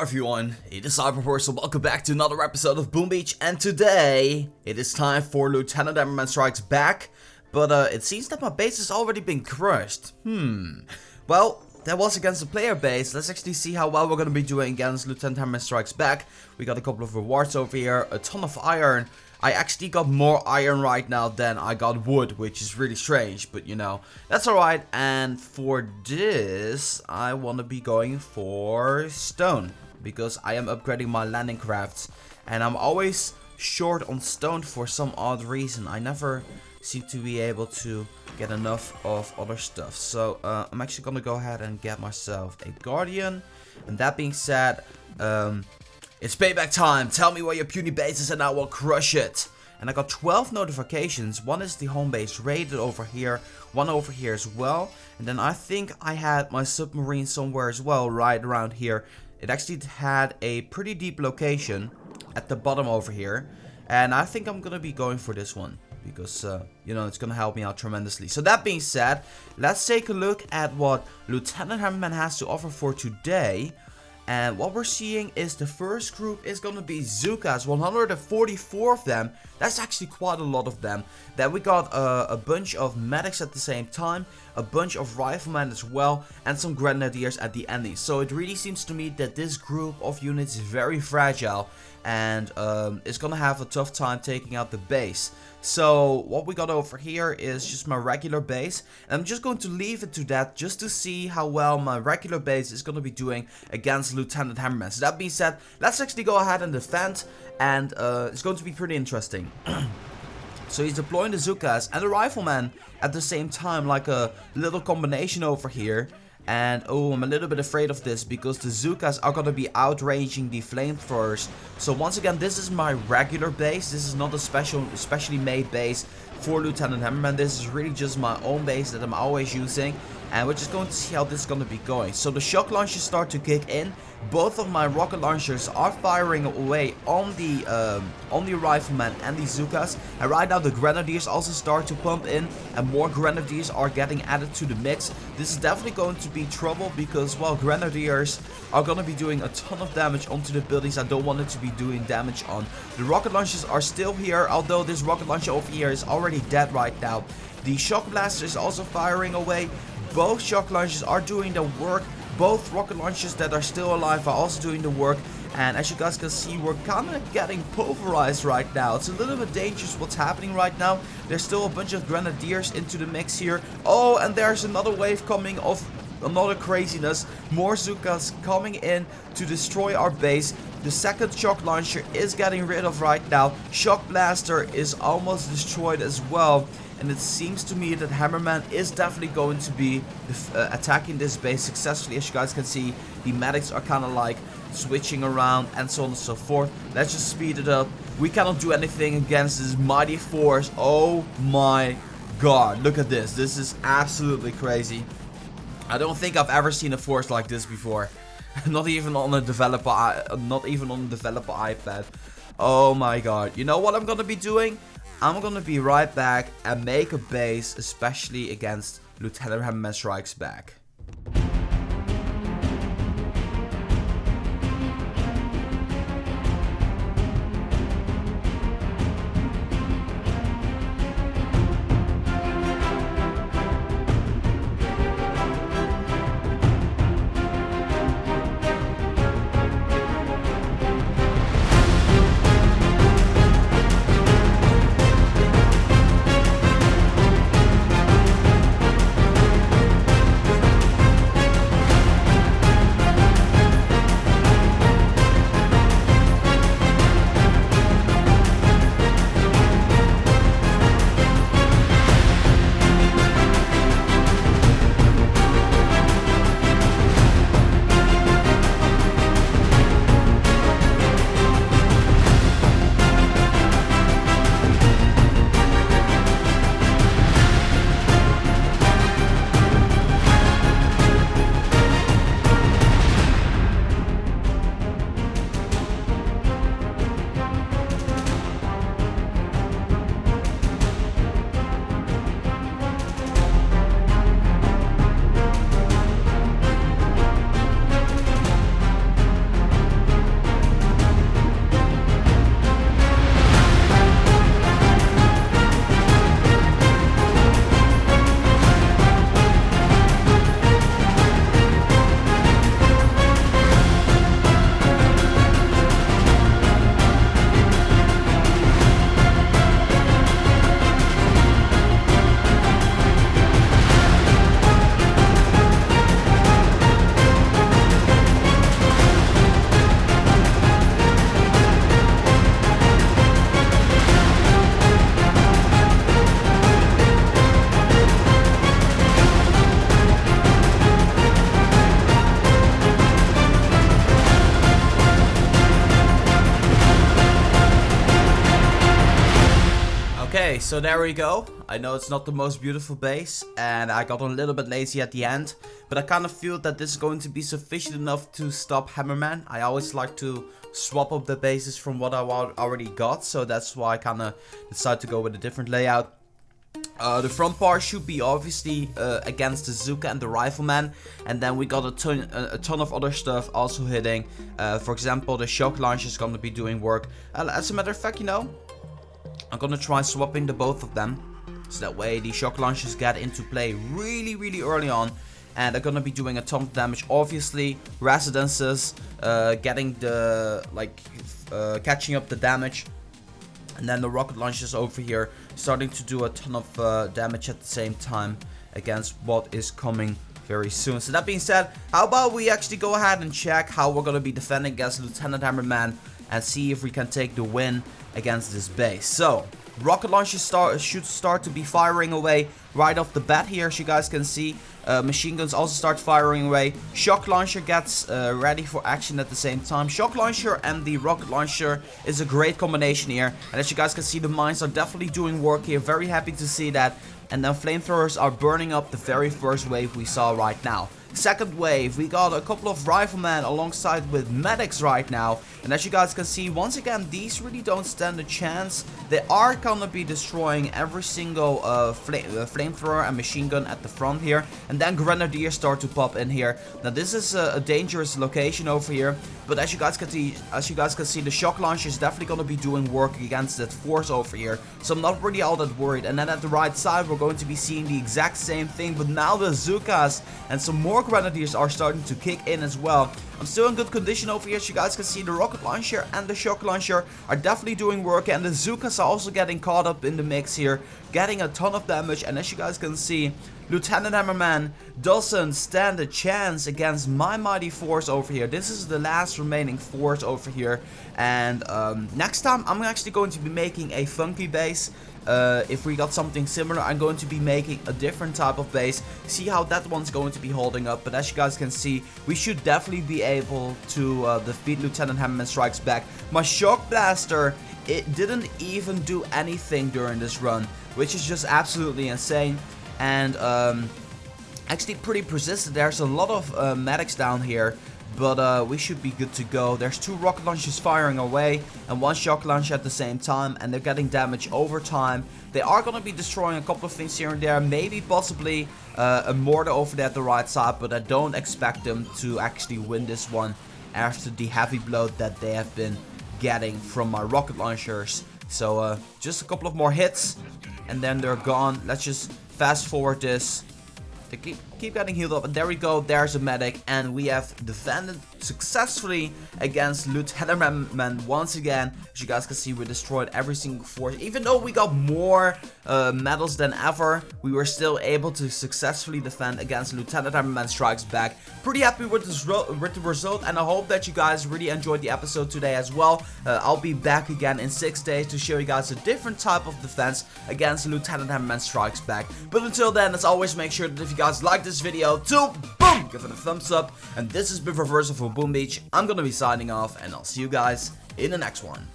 everyone, it is Cyberforce, so welcome back to another episode of Boom Beach, and today it is time for Lieutenant Hammerman Strikes Back, but it seems that my base has already been crushed. Well, that was against the player base. Let's actually see how well we're going to be doing against Lieutenant Hammerman Strikes Back. We got a couple of rewards over here, a ton of iron. I actually got more iron right now than I got wood, which is really strange, but you know, that's alright. And for this, I want to be going for stone, because I am upgrading my landing crafts, and I'm always short on stone for some odd reason. I never seem to be able to get enough of other stuff. So I'm actually going to go ahead and get myself a guardian, and that being said, it's payback time. Tell me where your puny base is and I will crush it. And I got 12 notifications. One is the home base raided over here. One over here as well. And then I think I had my submarine somewhere as well, right around here. It actually had a pretty deep location at the bottom over here. And I think I'm going to be going for this one, because, you know, it's going to help me out tremendously. So that being said, let's take a look at what Lieutenant Hammerman has to offer for today. And what we're seeing is the first group is going to be Zookas, 144 of them. That's actually quite a lot of them. Then we got a bunch of medics at the same time, a bunch of riflemen as well, and some grenadiers at the ending. So it really seems to me that this group of units is very fragile, and it's going to have a tough time taking out the base. So what we got over here is just my regular base, and I'm just going to leave it to that just to see how well my regular base is going to be doing against Lieutenant Hammerman. So that being said, let's actually go ahead and defend, and it's going to be pretty interesting. So he's deploying the Zookas and the Rifleman at the same time, like a little combination over here. And oh, I'm a little bit afraid of this, because the Zookas are going to be outranging the flamethrowers. So once again, this is my regular base. This is not a specially made base for Lieutenant Hammerman. This is really just my own base that I'm always using. And we're just going to see how this is going to be going. So the shock launchers start to kick in. Both of my rocket launchers are firing away on the rifleman and the Zookas. And right now the grenadiers also start to pump in, and more grenadiers are getting added to the mix. This is definitely going to be trouble, because, well, grenadiers are going to be doing a ton of damage onto the buildings I don't want it to be doing damage on. The rocket launchers are still here, although this rocket launcher over here is already dead right now. The shock blaster is also firing away. Both shock launchers are doing the work. Both rocket launchers that are still alive are also doing the work. And as you guys can see, we're kind of getting pulverized right now. It's a little bit dangerous what's happening right now. There's still a bunch of grenadiers into the mix here. Oh, and there's another wave coming of another craziness. More Zookas coming in to destroy our base. The second shock launcher is getting rid of right now. Shock blaster is almost destroyed as well. And it seems to me that Hammerman is definitely going to be attacking this base successfully. As you guys can see, the medics are kind of like switching around and so on and so forth. Let's just speed it up. We cannot do anything against this mighty force. Oh my god, look at this. This is absolutely crazy. I don't think I've ever seen a force like this before. Not even on a developer iPad. Oh my god. You know what I'm gonna be doing? I'm gonna be right back and make a base, especially against Lieutenant Hammerman Strikes Back. Okay, so there we go. I know it's not the most beautiful base, and I got a little bit lazy at the end, but I kind of feel that this is going to be sufficient enough to stop Hammerman. I always like to swap up the bases from what I already got, so that's why I kind of decided to go with a different layout. The front part should be obviously against the Zuka and the Rifleman, and then we got a ton of other stuff also hitting. For example, the shock launcher is going to be doing work. As a matter of fact, you know, I'm gonna try swapping the both of them, so that way the shock launchers get into play really early on, and they're gonna be doing a ton of damage. Obviously, residences getting the catching up the damage, and then the rocket launchers over here starting to do a ton of damage at the same time against what is coming very soon. So that being said, how about we actually go ahead and check how we're gonna be defending against Lieutenant Hammerman and see if we can take the win against this base. So, rocket launchers should start to be firing away right off the bat here, as you guys can see. Machine guns also start firing away. Shock launcher gets ready for action at the same time. Shock launcher and the rocket launcher is a great combination here. And as you guys can see, the mines are definitely doing work here. Very happy to see that. And then flamethrowers are burning up the very first wave we saw right now. Second wave, we got a couple of riflemen alongside with medics right now, and as you guys can see, once again, these really don't stand a chance. They are gonna be destroying every single flamethrower and machine gun at the front here, and then grenadiers start to pop in here. Now this is a dangerous location over here, but as you guys can see, the shock launcher is definitely gonna be doing work against that force over here, so I'm not really all that worried. And then at the right side, we're going to be seeing the exact same thing, but now the Zukas and some more grenadiers are starting to kick in as well. I'm still in good condition over here. As you guys can see, the rocket launcher and the shock launcher are definitely doing work, and the Zukas are also getting caught up in the mix here, getting a ton of damage. And as you guys can see, Lieutenant Hammerman doesn't stand a chance against my mighty force over here. This is the last remaining force over here, and next time I'm actually going to be making a funky base. If we got something similar, I'm going to be making a different type of base, see how that one's going to be holding up. But as you guys can see, we should definitely be able to defeat Lieutenant Hammerman Strikes Back. My shock blaster, it didn't even do anything during this run, which is just absolutely insane. And actually pretty persistent. There's a lot of medics down here, but we should be good to go. There's two rocket launchers firing away and one shock launcher at the same time, and they're getting damage over time. They are going to be destroying a couple of things here and there, maybe possibly a mortar over there at the right side, but I don't expect them to actually win this one after the heavy blow that they have been getting from my rocket launchers. So just a couple of more hits and then they're gone. Let's just fast forward this. They keep getting healed up, and there we go, there's a medic, and we have defended successfully against Lieutenant Hammerman once again. As you guys can see, we destroyed every single force. Even though we got more medals than ever, we were still able to successfully defend against Lieutenant Hammerman Strikes Back. Pretty happy with the result, and I hope that you guys really enjoyed the episode today as well. I'll be back again in 6 days to show you guys a different type of defense against Lieutenant Hammerman Strikes Back. But until then, as always, make sure that if you guys like this video, to boom, give it a thumbs up. And this has been Reversal for Boom Beach. I'm gonna be signing off, and I'll see you guys in the next one.